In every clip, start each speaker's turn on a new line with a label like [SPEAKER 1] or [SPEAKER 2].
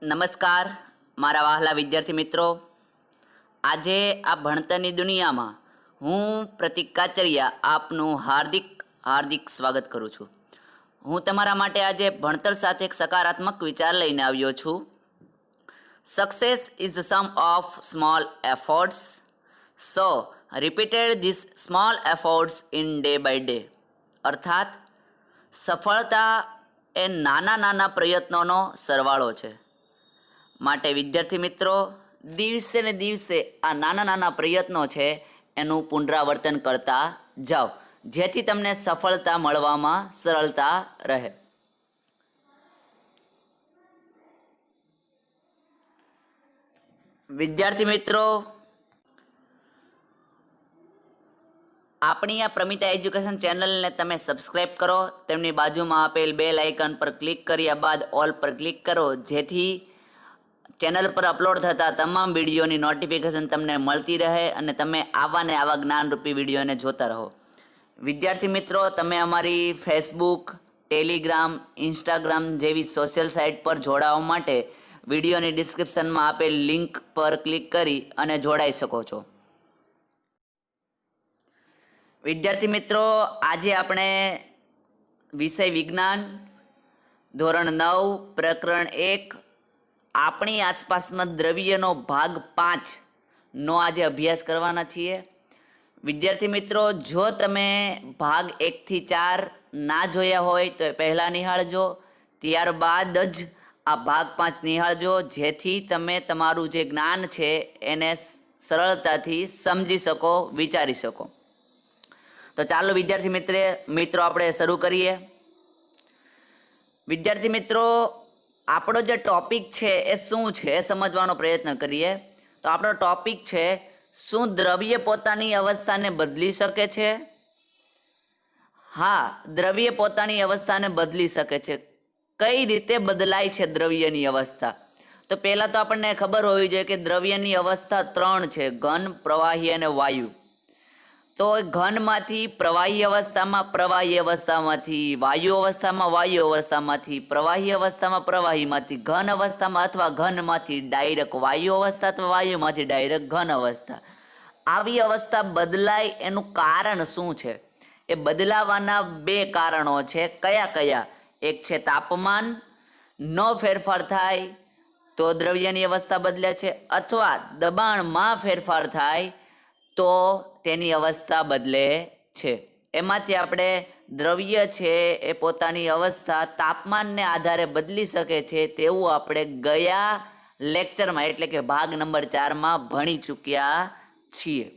[SPEAKER 1] નમસ્કાર મારા વહાલા વિદ્યાર્થી મિત્રો, આજે આ ભણતરની દુનિયામાં હું પ્રતિક કાચરિયા આપનું હાર્દિક સ્વાગત કરું છું। હું તમારા માટે આજે ભણતર સાથે એક સકારાત્મક વિચાર લઈને આવ્યો છું। Success is the sum of small efforts, so repeated this small efforts in day by day. અર્થાત સફળતા એ નાના નાના પ્રયત્નોનો સરવાળો છે। માટે વિદ્યાર્થી મિત્રો, દિવસે ને દિવસે આ નાના નાના પ્રયત્નો છે એનું પુનરાવર્તન કરતા જાઓ, જેથી તમને સફળતા મળવામાં સરળતા રહે। વિદ્યાર્થી મિત્રો, આપણી આ પ્રમિતા એજ્યુકેશન ચેનલને તમે સબસ્ક્રાઈબ કરો, તેમની બાજુમાં આપેલ બેલ આઇકન પર ક્લિક કર્યા બાદ ઓલ પર ક્લિક કરો, જેથી ચેનલ પર અપલોડ થતા તમામ વિડીયોની નોટિફિકેશન તમને મળતી રહે અને તમે આવા ને આવા જ્ઞાનરૂપી વિડીયોને જોતા રહો। વિદ્યાર્થી મિત્રો, તમે અમારી ફેસબુક, ટેલિગ્રામ, ઇન્સ્ટાગ્રામ જેવી સોશિયલ સાઇટ પર જોડાવા માટે વિડીયોની ડિસ્ક્રિપ્શનમાં આપેલ લિંક પર ક્લિક કરી અને જોડાઈ શકો છો। વિદ્યાર્થી મિત્રો, આજે આપણે વિષય વિજ્ઞાન ધોરણ 9 પ્રકરણ 1 આપણી આસપાસમાં દ્રવ્યનો ભાગ 5નો આજે અભ્યાસ કરવાના છીએ। વિદ્યાર્થી મિત્રો, જો તમે ભાગ 1 થી 4 ના જોયા હોય તો એ પહેલાં નિહાળજો, ત્યારબાદ જ આ ભાગ 5 નિહાળજો, જેથી તમે તમારું જે જ્ઞાન છે એને સરળતાથી સમજી શકો, વિચારી શકો। તો ચાલો વિદ્યાર્થી મિત્રો આપણે શરૂ કરીએ। વિદ્યાર્થી મિત્રો, આપણો જે ટોપિક છે એ શું છે એ સમજવાનો પ્રયત્ન કરીએ। તો આપણો ટોપિક છે, શું દ્રવ્ય પોતાની અવસ્થાને બદલી શકે છે? હા, દ્રવ્ય પોતાની અવસ્થાને બદલી શકે છે। કઈ રીતે બદલાય છે દ્રવ્યની અવસ્થા? તો પહેલાં તો આપણને ખબર હોવી જોઈએ કે દ્રવ્યની અવસ્થા 3 છે, ઘન, પ્રવાહી અને વાયુ। તો ઘનમાંથી પ્રવાહી અવસ્થામાં, પ્રવાહી અવસ્થામાંથી વાયુ અવસ્થામાં, વાયુ અવસ્થામાંથી પ્રવાહી અવસ્થામાં, પ્રવાહીમાંથી ઘન અવસ્થામાં, અથવા ઘનમાંથી ડાયરેક્ટ વાયુ અવસ્થા, અથવા વાયુમાંથી ડાયરેક્ટ ઘન અવસ્થા। આવી અવસ્થા બદલાય એનું કારણ શું છે? એ બદલાવાના 2 કારણો છે। કયા કયા? એક છે તાપમાનનો ફેરફાર થાય તો દ્રવ્યની અવસ્થા બદલે છે, અથવા દબાણમાં ફેરફાર થાય તો તેની અવસ્થા બદલે છે। એમાંથી આપણે દ્રવ્ય છે એ પોતાની અવસ્થા તાપમાનને આધારે બદલી શકે છે તેવું આપણે ગયા લેક્ચરમાં એટલે કે ભાગ નંબર 4માં ભણી ચૂક્યા છીએ।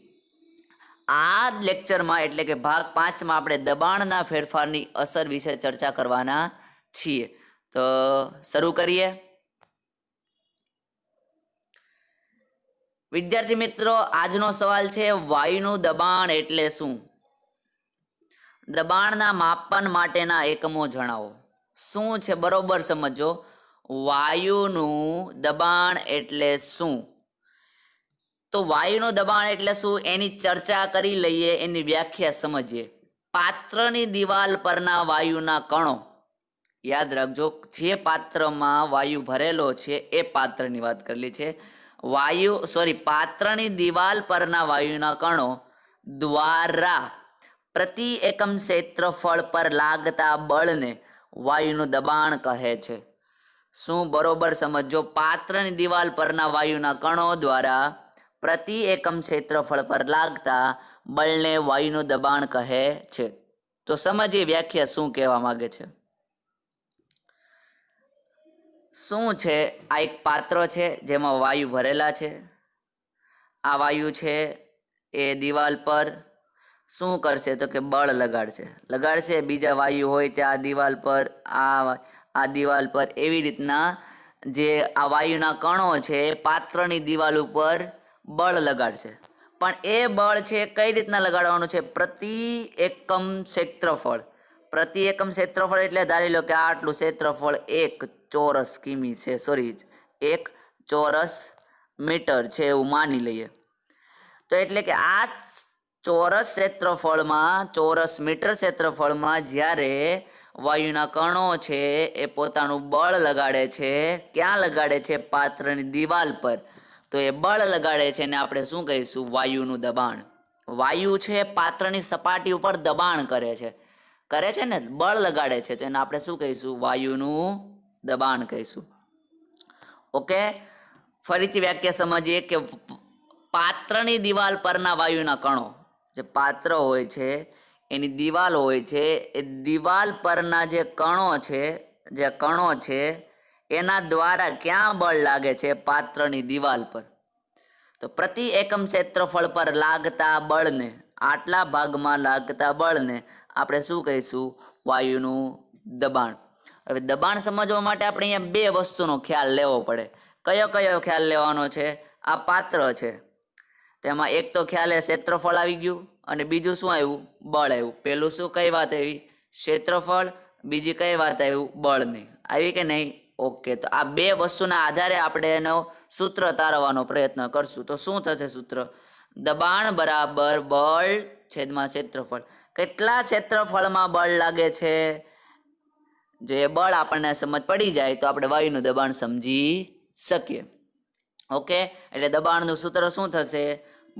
[SPEAKER 1] આ લેક્ચરમાં એટલે કે ભાગ 5માં આપણે દબાણના ફેરફારની અસર વિશે ચર્ચા કરવાના છીએ। તો શરૂ કરીએ। વિદ્યાર્થી મિત્રો, આજનો સવાલ છે, વાયુનું દબાણ એટલે શું? દબાણના માપન માટેના એકમો જણાવો। શું છે બરોબર સમજો, વાયુનું દબાણ એટલે શું? તો વાયુનું દબાણ એટલે શું એની ચર્ચા કરી લઈએ, એની વ્યાખ્યા સમજીએ। પાત્રની દિવાલ પરના વાયુના કણો, યાદ રાખજો, જે પાત્રમાં વાયુ ભરેલો છે એ પાત્રની વાત કરેલી છે। પાત્રની દિવાલ પરના વાયુના કણો દ્વારા પ્રતિ એકમ ક્ષેત્રફળ પર લાગતા બળને વાયુનું દબાણ કહે છે। શું બરોબર સમજો, પાત્રની દિવાલ પરના વાયુના કણો દ્વારા પ્રતિ એકમ ક્ષેત્રફળ પર લાગતા બળને વાયુનું દબાણ કહે છે। તો સમજીએ વ્યાખ્યા શું કહેવા માંગે છે। શું છે, આ એક પાત્ર છે જેમાં વાયુ ભરેલા છે। આ વાયુ છે એ દિવાલ પર શું કરશે તો કે બળ લગાડશે। બીજા વાયુ હોય ત્યાં દિવાલ પર, આ દિવાલ પર, એવી રીતના જે આ વાયુના કણો છે પાત્રની દિવાલ ઉપર બળ લગાડશે। પણ એ બળ છે કઈ રીતના લગાડવાનું છે? પ્રતિ એકમ ક્ષેત્રફળ। પ્રતિ એકમ ક્ષેત્રફળ એટલે ધારી લો કે આટલું ક્ષેત્રફળ 1 ચોરસ કિમી છે, 1 ચોરસ મીટર છે એવું માની લઈએ। તો એટલે કે આ ચોરસ મીટર ક્ષેત્રફળમાં જ્યારે વાયુના કણો છે એ પોતાનું બળ લગાડે છે. ક્યાં લગાડે છે? પાત્રની દિવાલ પર. તો એ બળ લગાડે છે ને આપણે શું કહીશું? વાયુનું દબાણ. વાયુ છે પાત્રની સપાટી ઉપર દબાણ કરે છે ને, બળ લગાડે છે, તો એને આપણે શું કહીશું? વાયુનું દબાણ કહીશું. ઓકે, ફરીથી વ્યાખ્યા સમજીએ કે પાત્રની દિવાલ પરના વાયુના કણો, જે પાત્ર હોય છે એની દિવાલ હોય છે, એ દિવાલ પરના જે કણો છે એના દ્વારા ક્યાં બળ લાગે છે? પાત્રની દિવાલ પર. તો પ્રતિ એકમ ક્ષેત્રફળ પર લાગતા બળને, આટલા ભાગમાં લાગતા બળને આપણે શું કહીશું? વાયુનું દબાણ. હવે દબાણ સમજવા માટે આપણે અહીંયા બે વસ્તુનો ખ્યાલ લેવો પડે. કયો ખ્યાલ લેવાનો છે? આ પાત્ર છે, તેમાં એક તો ખ્યાલ એ ક્ષેત્રફળ આવી ગયું, અને બીજું શું આવ્યું? બળ આવ્યું. પેલું શું, કઈ વાત આવી? ક્ષેત્રફળ. બીજી કઈ વાત આવ્યું? બળની. આવી કે નહીં? ઓકે, તો આ બે વસ્તુના આધારે આપણે એનો સૂત્ર તારવવાનો પ્રયત્ન કરશું. તો શું થશે સૂત્ર? દબાણ બરાબર બળ છેદમાં ક્ષેત્રફળ. કેટલા ક્ષેત્રફળમાં બળ લાગે છે? જો એ બળ આપણને સમજ પડી જાય તો આપણે વાયુનું દબાણ સમજી શકીએ. ઓકે, એટલે દબાણનું સૂત્ર શું થશે?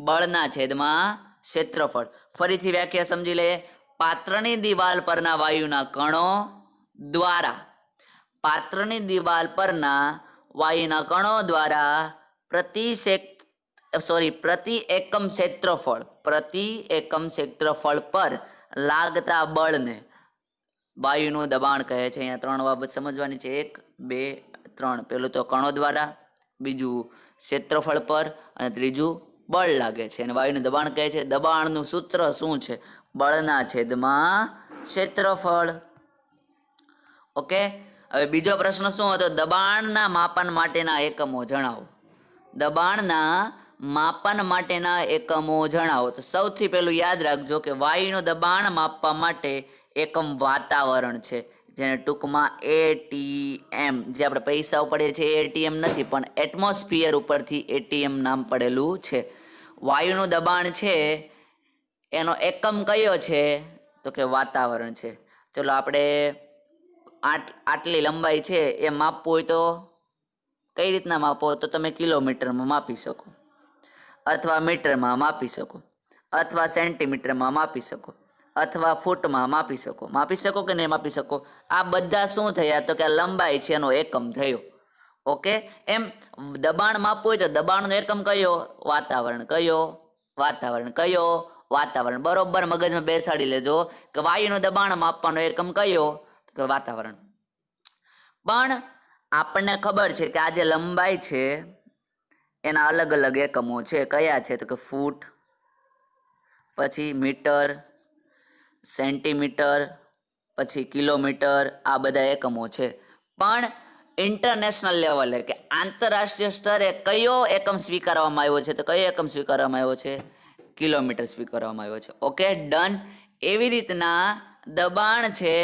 [SPEAKER 1] બળના છેદમાં ક્ષેત્રફળ. ફરીથી વ્યાખ્યા સમજી લઈએ. પાત્રની દિવાલ પરના વાયુના કણો દ્વારા, પાત્રની દિવાલ પરના વાયુના કણો દ્વારા પ્રતિ એકમ ક્ષેત્રફળ પર લાગતા બળને વાયુનું દબાણ કહે છે. અહીંયા ત્રણ બાબત સમજવાની છે. 1, 2, 3. પેલું તો કણો દ્વારા, બીજું ક્ષેત્રફળ પર, અને ત્રીજું બળ લાગે છે, અને વાયુનું દબાણ કહે છે. દબાણનું સૂત્ર શું છે? બળના છેદમાં ક્ષેત્રફળ. ઓકે, હવે બીજો પ્રશ્ન શું હતો? દબાણના માપન માટેના એકમો જણાવો. દબાણના માપન માટેના એકમો જણાવો. તો સૌથી પહેલું યાદ રાખજો કે વાયુનું દબાણ માપવા માટે એકમ વાતાવરણ છે, જેને ટૂંકમાં ATM, જે આપણે પૈસા પડે છે ATM નથી, પણ એટમોસ્ફિયર ઉપરથી ATM નામ પડેલું છે. વાયુનું દબાણ છે એનો એકમ કયો છે? તો કે વાતાવરણ છે. ચલો, આપણે આટલી લંબાઈ છે એ માપવું હોય તો કઈ રીતના માપો? તો તમે કિલોમીટરમાં માપી શકો, અથવા મીટરમાં માપી શકો, અથવા સેન્ટીમીટરમાં માપી શકો, અથવા ફૂટમાં માપી શકો. માપી શકો કે નહીં માપી શકો? આ બધા શું થયા? તો કે લંબાઈ છે એનો એકમ થયો. ઓકે, એમ દબાણ માપવું હોય તો દબાણનો એકમ કયો? વાતાવરણ. કયો? વાતાવરણ. કયો? વાતાવરણ. બરોબર મગજમાં બેસાડી લેજો કે વાયુનું દબાણ માપવાનો એકમ કયો? તો કે વાતાવરણ. પણ આપણને ખબર છે કે આ જે લંબાઈ છે એના અલગ અલગ એકમો છે. કયા છે? તો કે ફૂટ, પછી મીટર, સેન્ટીમીટર, પછી કિલોમીટર. આ બધા એકમો છે. પણ ઇન્ટરનેશનલ લેવલે કે આંતરરાષ્ટ્રીય સ્તરે કયો એકમ સ્વીકારવામાં આવ્યો છે? તો કયો એકમ સ્વીકારવામાં આવ્યો છે? કિલોમીટર સ્વીકારવામાં આવ્યો છે. Okay, done. એવી રીતના દબાણ છે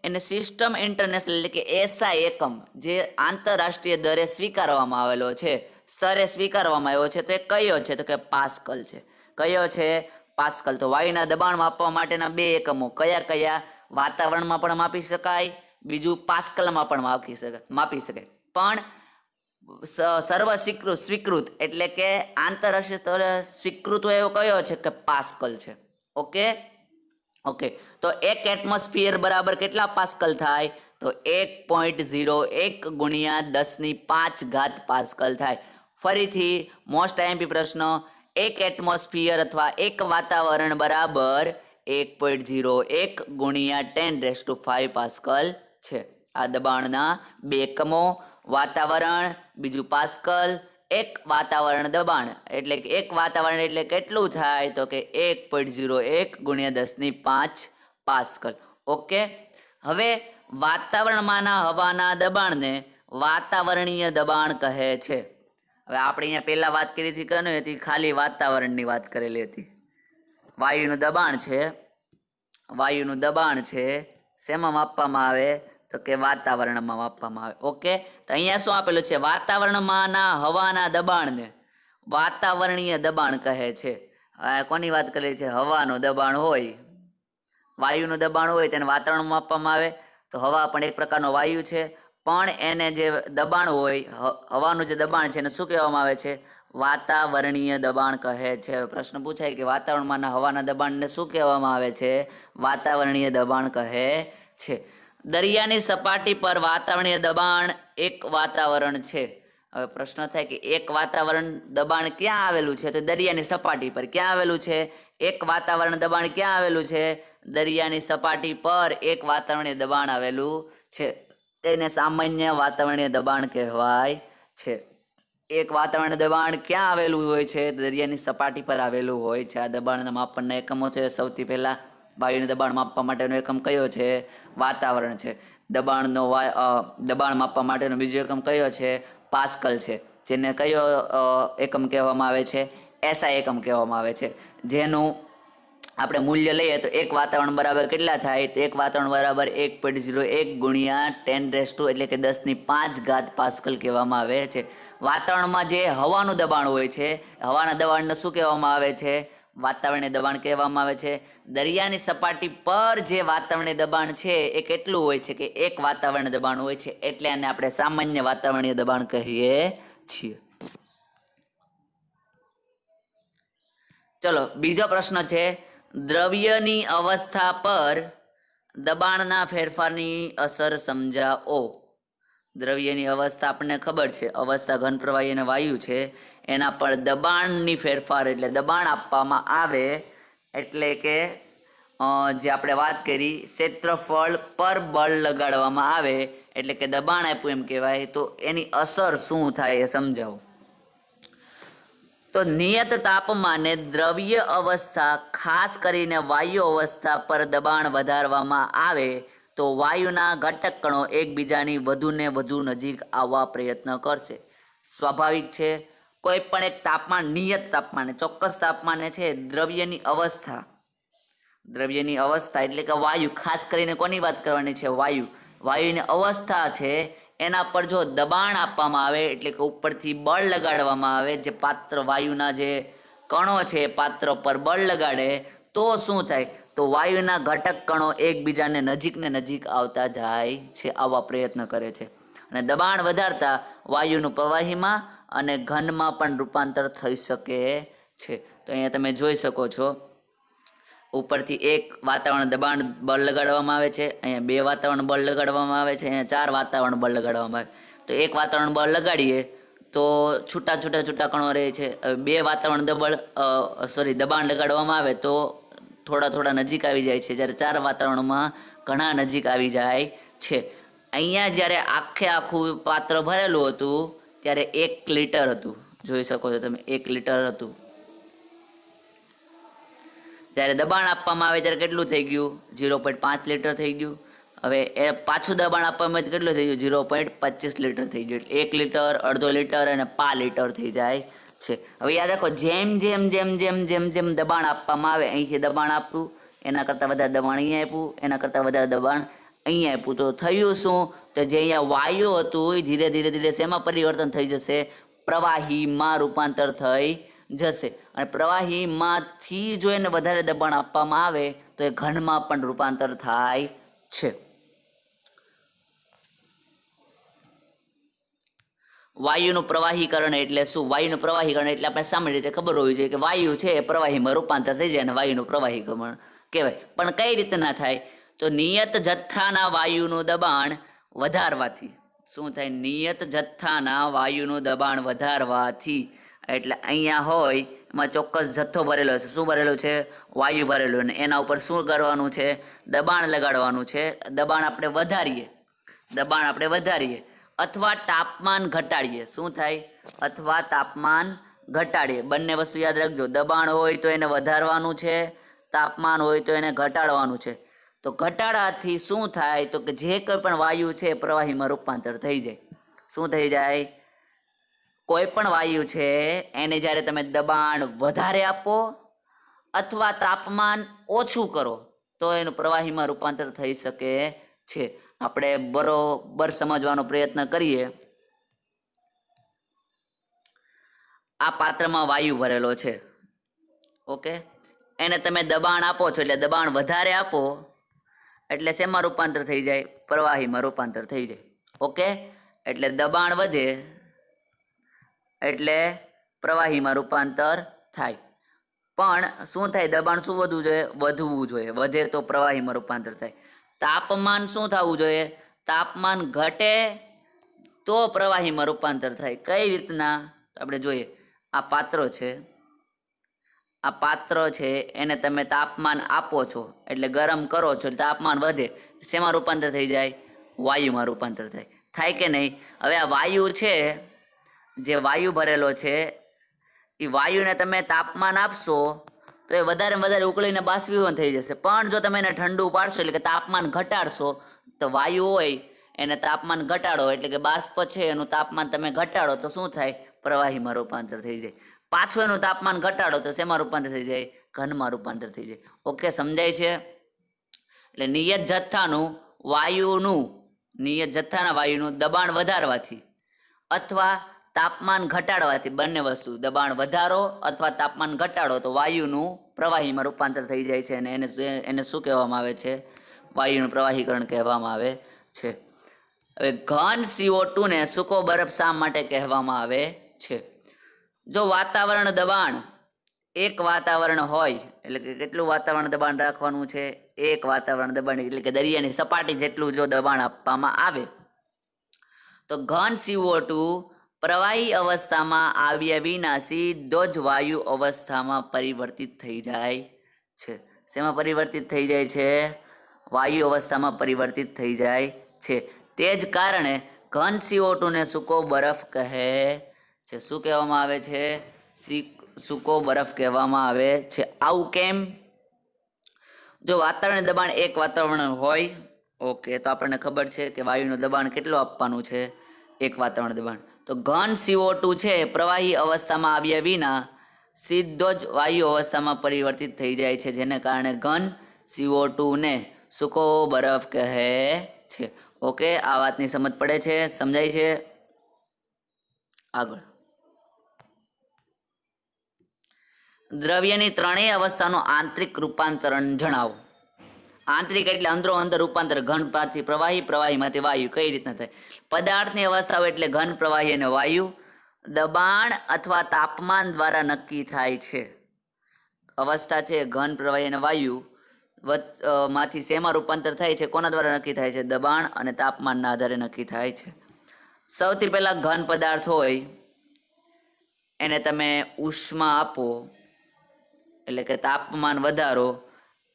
[SPEAKER 1] એને સિસ્ટમ ઇન્ટરનેશનલ એટલે કે SI એકમ, જે આંતરરાષ્ટ્રીય દરે સ્વીકારવામાં આવેલો છે, સ્તરે સ્વીકારવામાં આવ્યો છે, તો એ કયો છે? તો કે પાસ્કલ છે. કયો છે? પાસ્કલ. તો વાયુના દબાણ માપવા માટેના બે એકમો કયા? વાતાવરણમાં પણ માપી શકાય, બીજું પાસ્કલમાં પણ માપી શકાય. પણ સર્વ સ્વીકૃત એટલે કે આંતરરાષ્ટ્રીય સ્તરે સ્વીકૃત એવો કયો છે? કે પાસ્કલ છે. ઓકે, તો એક એટમોસ્ફિયર બરાબર કેટલા પાસ્કલ થાય? તો 1.01 ગુણ્યા 10⁵ પાસ્કલ થાય. ફરીથી મોસ્ટ IMP પ્રશ્ન, એક એટમોસ્ફિયર અથવા એક વાતાવરણ બરાબર 1.01 ગુણ્યા 10⁵ પાસ્કલ છે. આ દબાણના બે એકમો, વાતાવરણ, બીજું પાસ્કલ. એક વાતાવરણ દબાણ એટલે કે એક વાતાવરણ એટલે કેટલું થાય? તો કે 1.01 ગુણ્યા 10⁵ પાસ્કલ. ઓકે, હવે વાતાવરણમાંના હવાના દબાણને વાતાવરણીય દબાણ કહે છે. હવે આપણે અહીંયા પહેલા વાત કરી હતી ખાલી વાતાવરણની વાત કરેલી હતી. વાયુનું દબાણ છે શેમાં માપવામાં આવે? તો કે વાતાવરણમાં માપવામાં આવે. ઓકે, તો અહીંયા શું આપેલું છે? વાતાવરણમાંના હવાના દબાણને વાતાવરણીય દબાણ કહે છે. કોની વાત કરેલી છે? હવાનું દબાણ હોય, વાયુનું દબાણ હોય તેને વાતાવરણમાં માપવામાં આવે, તો હવા પણ એક પ્રકારનો વાયુ છે, પણ એને જે દબાણ હોય, હવાનું જે દબાણ છે એને શું કહેવામાં આવે છે? વાતાવરણીય દબાણ કહે છે. પ્રશ્ન પૂછાય કે વાતાવરણમાંના હવાના દબાણને શું કહેવામાં આવે છે? વાતાવરણીય દબાણ કહે છે. દરિયાની સપાટી પર વાતાવરણીય દબાણ એક વાતાવરણ છે. હવે પ્રશ્ન થાય કે એક વાતાવરણ દબાણ ક્યાં આવેલું છે? તો દરિયાની સપાટી પર. ક્યાં આવેલું છે? એક વાતાવરણ દબાણ ક્યાં આવેલું છે? દરિયાની સપાટી પર એક વાતાવરણીય દબાણ આવેલું છે. તેને સામાન્ય વાતાવરણીય દબાણ કહેવાય છે. એક વાતાવરણ દબાણ ક્યાં આવેલું હોય છે? દરિયાની સપાટી પર આવેલું હોય છે. આ દબાણના માપનના એકમો છે. સૌથી પહેલા વાયુનું દબાણ માપવા માટેનો એકમ કયો છે? વાતાવરણ છે. દબાણ માપવા માટેનો બીજો એકમ કયો છે? પાસ્કલ છે. જેને કયો એકમ કહેવામાં આવે છે? એસઆઈ એકમ કહેવામાં આવે છે. જેનું આપણે મૂલ્ય લઈએ તો એક વાતાવરણ બરાબર કેટલા થાય? તો એક વાતાવરણ બરાબર 1.01 ગુણ્યા 10 એટલે કે 10⁵ પાસ્કલ કહેવામાં આવે છે. વાતાવરણમાં જે હવાનું દબાણ હોય છે, હવાના દબાણને શું કહેવામાં આવે છે? વાતાવરણીય દબાણ કહેવામાં આવે છે. દરિયાની સપાટી પર જે વાતાવરણીય દબાણ છે એ કેટલું હોય છે? કે એક વાતાવરણીય દબાણ હોય છે. એટલે આને આપણે સામાન્ય વાતાવરણીય દબાણ કહીએ છીએ. ચલો, બીજો પ્રશ્ન છે, દ્રવ્યની અવસ્થા પર દબાણના ફેરફારની અસર સમજાવો. દ્રવ્યની અવસ્થા આપણને ખબર છે, અવસ્થા ઘન, પ્રવાહી અને વાયુ છે. એના પર દબાણની ફેરફાર એટલે દબાણ આપવામાં આવે એટલે કે જે આપણે વાત કરી ક્ષેત્રફળ પર બળ લગાડવામાં આવે એટલે કે દબાણ આપ્યું એમ કહેવાય. તો એની અસર શું થાય એ સમજાવો. તો નિયત તાપમાને દ્રવ્ય અવસ્થા, ખાસ કરીને વાયુ અવસ્થા પર દબાણ વધારવામાં આવે તો વાયુના ઘટક કણો એકબીજાની વધુને વધુ નજીક આવવા પ્રયત્ન કરશે. સ્વાભાવિક છે. કોઈ પણ એક તાપમાન, નિયત તાપમાને, ચોક્કસ તાપમાને છે, દ્રવ્યની અવસ્થા એટલે કે વાયુ, ખાસ કરીને કોની વાત કરવાની છે? વાયુ. વાયુની અવસ્થા છે એના પર જો દબાણ આપવામાં આવે એટલે કે ઉપરથી બળ લગાડવામાં આવે, જે પાત્ર વાયુના જે કણો છે પાત્ર પર બળ લગાડે તો શું થાય? તો વાયુના ઘટક કણો એકબીજાને નજીક આવતા જાય છે, આવવા પ્રયત્ન કરે છે. અને દબાણ વધારતા વાયુનું પ્રવાહીમાં અને ઘનમાં પણ રૂપાંતર થઈ શકે છે. તો અહીંયા તમે જોઈ શકો છો, ઉપરથી એક વાતાવરણ દબાણ બળ લગાડવામાં આવે છે, અહીંયા 2 વાતાવરણ બળ લગાડવામાં આવે છે, અહીંયા 4 વાતાવરણ બળ લગાડવામાં આવે. તો એક વાતાવરણ બળ લગાડીએ તો છૂટા કણો રહે છે. 2 વાતાવરણ દબાણ લગાડવામાં આવે તો થોડા નજીક આવી જાય છે, જ્યારે 4 વાતાવરણમાં ઘણા નજીક આવી જાય છે. અહીંયા જ્યારે આખું પાત્ર ભરેલું હતું ત્યારે 1 લિટર હતું. જોઈ શકો છો તમે, 1 લિટર હતું. જ્યારે દબાણ આપવામાં આવે ત્યારે કેટલું થઈ ગયું? 0.5 લિટર થઈ ગયું. હવે એ પાછું દબાણ આપવામાં આવે તો કેટલું થઈ ગયું? 0.25 લિટર થઈ ગયું. એટલે 1 લિટર, અડધો લિટર અને 5 લિટર થઈ જાય છે. હવે યાદ રાખો, જેમ દબાણ આપવામાં આવે, અહીંથી દબાણ આપ્યું, એના કરતાં વધારે દબાણ અહીંયા આપ્યું, એના કરતાં વધારે દબાણ અહીંયા આપ્યું, તો થયું શું? તો જે અહીંયા વાયુ હતું એ ધીરે ધીરે શેમાં પરિવર્તન થઈ જશે? પ્રવાહીમાં રૂપાંતર થઈ જશે. અને પ્રવાહીમાંથી જો એને વધારે દબાણ આપવામાં આવે તો એ ઘનમાં પણ રૂપાંતર થાય છે. વાયુનું પ્રવાહીકરણ એટલે શું? વાયુનું પ્રવાહીકરણ એટલે આપણે સામાન્ય રીતે ખબર હોવી જોઈએ કે વાયુ છે એ પ્રવાહીમાં રૂપાંતર થઈ જાય અને વાયુનું પ્રવાહીકરણ કહેવાય. પણ કઈ રીતે ના થાય? તો નિયત જથ્થાના વાયુનું દબાણ વધારવાથી. શું થાય? નિયત જથ્થાના વાયુનું દબાણ વધારવાથી. એટલે અહીંયા હોય એમાં ચોક્કસ જથ્થો ભરેલો છે. શું ભરેલું છે? વાયુ ભરેલું. અને એના ઉપર શું કરવાનું છે? દબાણ લગાડવાનું છે. દબાણ આપણે વધારીએ અથવા તાપમાન ઘટાડીએ. શું થાય? અથવા તાપમાન ઘટાડીએ. બંને વસ્તુ યાદ રાખજો. દબાણ હોય તો એને વધારવાનું છે, તાપમાન હોય તો એને ઘટાડવાનું છે. તો ઘટાડાથી શું થાય? તો કે જે કોઈ પણ વાયુ છે પ્રવાહીમાં રૂપાંતર થઈ જાય. શું થઈ જાય? કોઈ પણ વાયુ છે એને જ્યારે તમે દબાણ વધારે આપો અથવા તાપમાન ઓછું કરો તો એનું પ્રવાહીમાં રૂપાંતર થઈ શકે છે. આપણે બરોબર સમજવાનો પ્રયત્ન કરીએ. આ પાત્રમાં વાયુ ભરેલો છે, ઓકે. એને તમે દબાણ આપો છો એટલે દબાણ વધારે આપો એટલે શેમાં રૂપાંતર થઈ જાય? પ્રવાહીમાં રૂપાંતર થઈ જાય. ઓકે, એટલે દબાણ વધે એટલે પ્રવાહીમાં રૂપાંતર થાય. પણ શું થાય? દબાણ શું વધવું જોઈએ? વધવું જોઈએ. વધે તો પ્રવાહીમાં રૂપાંતર થાય. તાપમાન શું થવું જોઈએ? તાપમાન ઘટે તો પ્રવાહીમાં રૂપાંતર થાય. કઈ રીતના? આપણે જોઈએ. આ પાત્ર છે, આ પાત્ર છે, એને તમે તાપમાન આપો છો એટલે ગરમ કરો છો, તાપમાન વધે, શેમાં રૂપાંતર થઈ જાય? વાયુમાં રૂપાંતર થાય. થાય કે નહીં? હવે આ વાયુ છે, જે વાયુ ભરેલો છે, એ વાયુને તમે તાપમાન આપશો તો એ વધારે વધારે ઉકળીને બાષ્પીભવન થઈ જશે. પણ જો તમે એને ઠંડુ પાડશો એટલે કે તાપમાન ઘટાડશો તો વાયુ હોય એને તાપમાન ઘટાડો એટલે કે બાષ્પ છે એનું તાપમાન તમે ઘટાડો તો શું થાય? પ્રવાહીમાં રૂપાંતર થઈ જાય. પાછું એનું તાપમાન ઘટાડો તો શેમાં રૂપાંતર થઈ જાય? ઘનમાં રૂપાંતર થઈ જાય. ઓકે, સમજાય છે? એટલે નિયત જથ્થાના વાયુનું દબાણ વધારવાથી અથવા તાપમાન ઘટાડવાથી, બંને વસ્તુ, દબાણ વધારો અથવા તાપમાન ઘટાડો તો વાયુનું પ્રવાહીમાં રૂપાંતર થઈ જાય છે અને એને શું કહેવામાં આવે છે? વાયુનું પ્રવાહીકરણ કહેવામાં આવે છે. હવે ઘન CO2 ને સૂકો બરફ શા માટે કહેવામાં આવે છે? જો વાતાવરણ દબાણ એક વાતાવરણ હોય એટલે કે કેટલું વાતાવરણ દબાણ રાખવાનું છે? એક વાતાવરણ દબાણ એટલે કે દરિયાની સપાટી જેટલું જો દબાણ આપવામાં આવે તો ઘન CO2 પ્રવાહી અવસ્થામાં આવ્યા વિના સીધો જ વાયુ અવસ્થામાં પરિવર્તિત થઈ જાય છે. શેમાં પરિવર્તિત થઈ જાય છે? વાયુ અવસ્થામાં પરિવર્તિત થઈ જાય છે. તે જ કારણે ઘન CO2 ને સૂકો બરફ કહે છે. શું કહેવામાં આવે છે? સૂકો બરફ કહેવામાં આવે છે. આવું કેમ? જો વાતાવરણ દબાણ એક વાતાવરણ હોય, ઓકે, તો આપણને ખબર છે કે વાયુનું દબાણ કેટલું આપવાનું છે? એક વાતાવરણ દબાણ. તો ઘન CO2 છે પ્રવાહી અવસ્થામાં આવ્યા વિના સીધો જ વાયુ અવસ્થામાં પરિવર્તિત થઈ જાય છે, જેને કારણે ઘન CO2 ને સૂકો બરફ કહે છે. ઓકે, આ વાતની સમજ પડે છે? સમજાય છે? આગળ, દ્રવ્યની ત્રણેય અવસ્થાનું આંતરિક રૂપાંતરણ જણાવો. આંતરિક એટલે અંદરો અંદર રૂપાંતર, ઘનમાંથી પ્રવાહી, પ્રવાહીમાંથી વાયુ. કઈ રીતના થાય? પદાર્થની અવસ્થાઓ એટલે ઘન, પ્રવાહી અને વાયુ દબાણ અથવા તાપમાન દ્વારા નક્કી થાય છે. અવસ્થા છે ઘન, પ્રવાહી અને વાયુ માંથી શેમાં રૂપાંતર થાય છે? કોના દ્વારા નક્કી થાય છે? દબાણ અને તાપમાનના આધારે નક્કી થાય છે. સૌથી પહેલા ઘન પદાર્થ હોય એને તમે ઉષ્મા આપો એટલે કે તાપમાન વધારો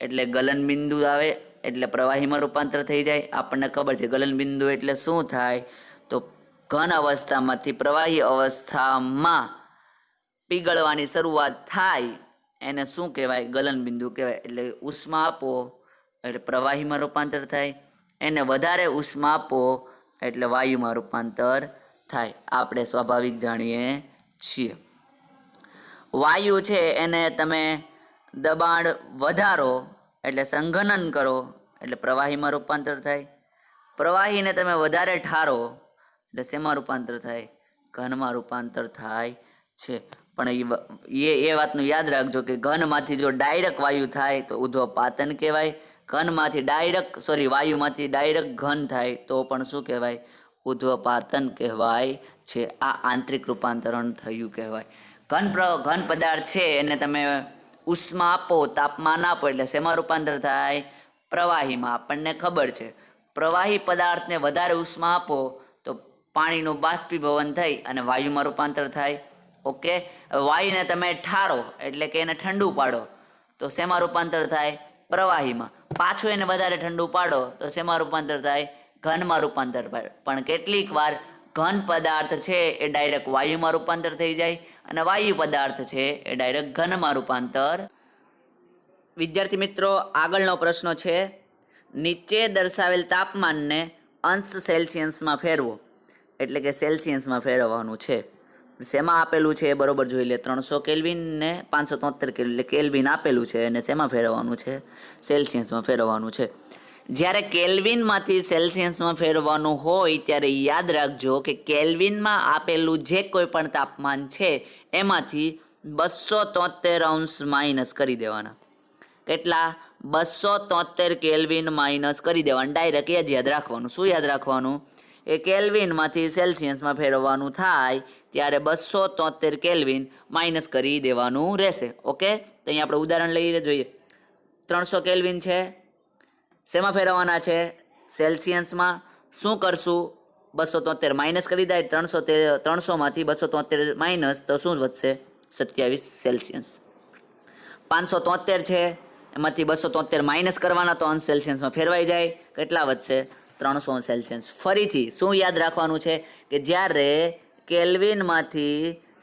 [SPEAKER 1] એટલે ગલન બિંદુ આવે એટલે પ્રવાહીમાં રૂપાંતર થઈ જાય. આપણને ખબર છે ગલન બિંદુ એટલે શું થાય? તો ઘન અવસ્થામાંથી પ્રવાહી અવસ્થામાં પીગળવાની શરૂઆત થાય એને શું કહેવાય? ગલન બિંદુ કહેવાય. એટલે ઉષ્મા આપો એટલે પ્રવાહીમાં રૂપાંતર થાય, એને વધારે ઉષ્મા આપો એટલે વાયુમાં રૂપાંતર થાય. આપણે સ્વાભાવિક જાણીએ છીએ. વાયુ છે એને તમે દબાણ વધારો એટલે સંઘનન કરો એટલે પ્રવાહીમાં રૂપાંતર થાય. પ્રવાહીને તમે વધારે ઠારો એટલે શેમાં રૂપાંતર થાય? ઘનમાં રૂપાંતર થાય છે. પણ એ વાતનું યાદ રાખજો કે ઘનમાંથી જો ડાયરેક્ટ વાયુ થાય તો ઉધ્વપાતન કહેવાય. વાયુમાંથી ડાયરેક્ટ ઘન થાય તો પણ શું કહેવાય? ઉધ્વપાતન કહેવાય છે. આ આંતરિક રૂપાંતરણ થયું કહેવાય. ઘન પદાર્થ છે એને તમે ઉષ્મા આપો, તાપમાન આપો એટલે શેમાં રૂપાંતર થાય? પ્રવાહીમાં. આપણને ખબર છે પ્રવાહી પદાર્થને વધારે ઉષ્મા આપો તો પાણીનું બાષ્પીભવન થઈ અને વાયુમાં રૂપાંતર થાય. ઓકે, વાયુને તમે ઠારો એટલે કે એને ઠંડુ પાડો તો શેમાં રૂપાંતર થાય? પ્રવાહીમાં. પાછું એને વધારે ઠંડુ પાડો તો શેમાં રૂપાંતર થાય? ઘનમાં રૂપાંતર થાય. પણ કેટલીક વાર ઘન પદાર્થ છે એ ડાયરેક્ટ વાયુમાં રૂપાંતર થઈ જાય અને વાયુ પદાર્થ છે એ ડાયરેક્ટ ઘનમાં રૂપાંતર. વિદ્યાર્થી મિત્રો, આગળનો પ્રશ્ન છે નીચે દર્શાવેલ તાપમાનને અંશ સેલ્સિયસમાં ફેરવો એટલે કે સેલ્સિયસમાં ફેરવવાનું છે. શેમાં આપેલું છે એ બરોબર જોઈ લે. 300 કેલ્વિન ને 573 કેલ્વિન એટલે કેલ્વિન આપેલું છે અને શેમાં ફેરવવાનું છે? સેલ્સિયસમાં ફેરવવાનું છે. જ્યારે કેલ્વિનમાંથી સેલ્સિયસમાં ફેરવવાનું હોય ત્યારે યાદ રાખજો કે કેલ્વિનમાં આપેલું જે કોઈ પણ તાપમાન છે એમાંથી 273 અંશ માઇનસ કરી દેવાના. કેટલા? 273 કેલ્વિન માઇનસ કરી દેવાનું. ડાયરેક્ટ એ જ યાદ રાખવાનું. શું યાદ રાખવાનું? એ કેલ્વિનમાંથી સેલ્સિયસમાં ફેરવવાનું થાય ત્યારે 273 કેલ્વિન માઇનસ કરી દેવાનું રહેશે. ઓકે, તો અહીંયા આપણે ઉદાહરણ લઈને જોઈએ. 300 કેલ્વિન છે, શેમાં ફેરવવાના છે? સેલ્સિયસમાં. શું કરશું? 273 માઇનસ કરી દે. 300માંથી 273 માઇનસ તો શું વધશે? 27 સેલ્સિયસ. 573 છે, એમાંથી 273 માઇનસ કરવાના તો અંશ સેલ્સિયસમાં ફેરવાઈ જાય. કેટલા વધશે? 300 સેલ્સિયસ. ફરીથી શું યાદ રાખવાનું છે કે જ્યારે કેલ્વિનમાંથી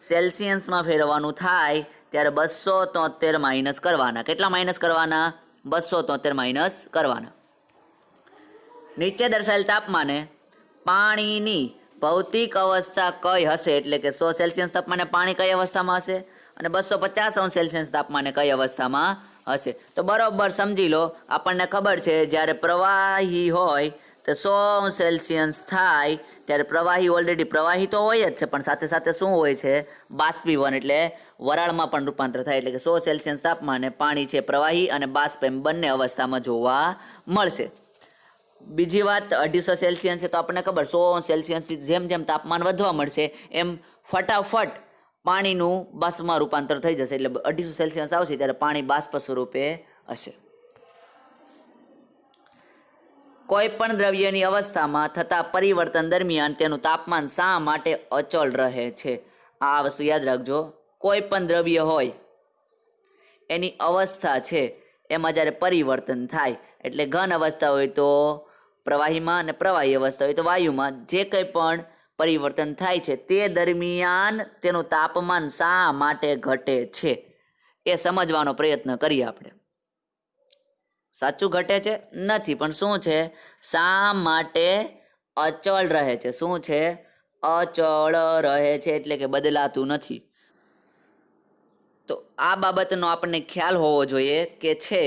[SPEAKER 1] સેલ્સિયસમાં ફેરવવાનું થાય ત્યારે 273 માઇનસ કરવાના. કેટલા માઇનસ કરવાના? 273 માઇનસ કરવાના. નીચે દર્શાવેલ તાપમાને પાણીની ભૌતિક અવસ્થા કઈ હશે? એટલે કે 100 સેલ્સિયસ તાપમાને પાણી કઈ અવસ્થામાં હશે અને 250 સેલ્સિયસ તાપમાને કઈ અવસ્થામાં હશે? તો બરોબર સમજી લો. આપણને ખબર છે જ્યારે પ્રવાહી હોય તો 100 સેલ્સિયસ થાય ત્યારે પ્રવાહી ઓલરેડી પ્રવાહી તો હોય જ છે, પણ સાથે સાથે શું હોય છે? બાષ્પીભવન, એટલે વરાળમાં પણ રૂપાંતર થાય. એટલે કે 100 સેલ્સિયસ તાપમાને પાણી છે પ્રવાહી અને બાષ્પ એમ બંને અવસ્થામાં જોવા મળશે. બીજી વાત, 250 સેલ્સિયસ છે તો આપણને ખબર 100 સેલ્સિયસથી જેમ જેમ તાપમાન વધવા મળશે એમ ફટાફટ પાણીનું બાષ્પમાં રૂપાંતર થઈ જશે. એટલે 250 સેલ્સિયસ આવશે ત્યારે પાણી બાષ્પ સ્વરૂપે હશે. કોઈ પણ દ્રવ્યની અવસ્થામાં થતા પરિવર્તન દરમિયાન તેનું તાપમાન શા માટે અચળ રહે છે? આ વસ્તુ યાદ રાખજો. કોઈ પણ દ્રવ્ય હોય એની અવસ્થા છે એમાં જ્યારે પરિવર્તન થાય, એટલે ઘન અવસ્થા હોય તો પ્રવાહીમાં અને પ્રવાહી અવસ્થા હોય તો વાયુમાં, જે કંઈ પણ પરિવર્તન થાય છે તે દરમિયાન તેનું તાપમાન શા માટે ઘટે છે એ સમજવાનો પ્રયત્ન કરીએ આપણે. સાચું ઘટે છે? નથી, પણ શું છે? શા માટે અચળ રહે છે? શું છે? અચળ રહે છે, એટલે કે બદલાતું નથી. તો આ બાબતનો આપણને ખ્યાલ હોવો જોઈએ કે છે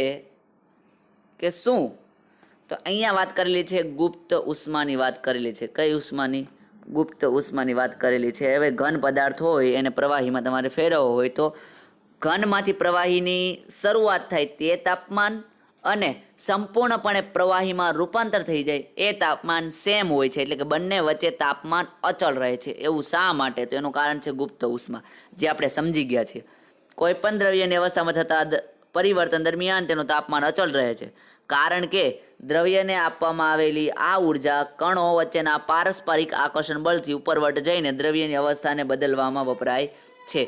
[SPEAKER 1] કે શું. તો અહીંયા વાત કરેલી છે ગુપ્ત ઉષ્માની વાત કરેલી છે. કઈ ઉષ્માની? ગુપ્ત ઉષ્માની વાત કરેલી છે. હવે ઘન પદાર્થ હોય એને પ્રવાહીમાં તમારે ફેરવવો હોય તો ઘનમાંથી પ્રવાહીની શરૂઆત થાય તે તાપમાન અને સંપૂર્ણપણે પ્રવાહીમાં રૂપાંતર થઈ જાય એ તાપમાન સેમ હોય છે. એટલે કે બંને વચ્ચે તાપમાન અચળ રહે છે. એવું શા માટે? તો એનું કારણ છે ગુપ્ત ઉષ્મા, જે આપણે સમજી ગયા છીએ. કોઈ પણ દ્રવ્યની અવસ્થામાં થતા પરિવર્તન દરમિયાન તેનું તાપમાન અચળ રહે છે, કારણ કે દ્રવ્યને આપવામાં આવેલી આ ઉર્જા કણો વચ્ચેના પારસ્પરિક આકર્ષણ બળથી ઉપરવટ જઈને દ્રવ્યની અવસ્થાને બદલવામાં વપરાય છે.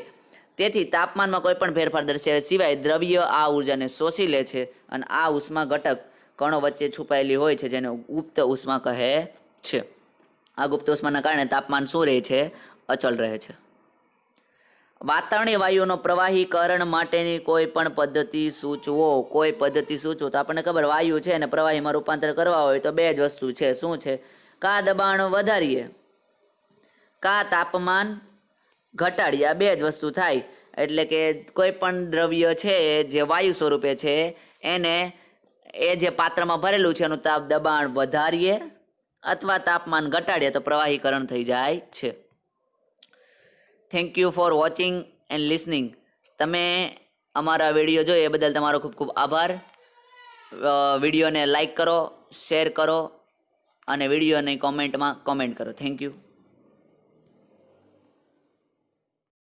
[SPEAKER 1] તેથી તાપમાનમાં કોઈ પણ ફેરફાર દર્શાવ્યા સિવાય દ્રવ્ય આ ઉર્જાને શોષી લે છે અને આ ઉષ્મા ઘટક કણો વચ્ચે છુપાયેલી હોય છે, જેને ગુપ્ત ઉષ્મા કહે છે. આ ગુપ્ત ઉષ્માના કારણે તાપમાન શું રહે છે? અચળ રહે છે. વાતાવરણીય વાયુનો પ્રવાહીકરણ માટેની કોઈ પણ પદ્ધતિ સૂચવો. કોઈ પદ્ધતિ સૂચવો તો આપણને ખબર, વાયુ છે અને પ્રવાહીમાં રૂપાંતર કરવા હોય તો બે જ વસ્તુ છે. શું છે? કાં દબાણ વધારીએ, કાં તાપમાન ઘટાડીએ. આ બે જ વસ્તુ થાય. એટલે કે કોઈ પણ દ્રવ્ય છે જે વાયુ સ્વરૂપે છે એને એ જે પાત્રમાં ભરેલું છે એનું દબાણ વધારીએ અથવા તાપમાન ઘટાડીએ તો પ્રવાહીકરણ થઈ જાય છે. Thank you for watching and listening. તમે અમારા વિડીયો જોઈએ એ બદલ તમારો ખૂબ ખૂબ આભાર. વિડીયોને લાઈક કરો, શેર કરો અને વિડીયોની કોમેન્ટમાં કોમેન્ટ કરો. Thank you.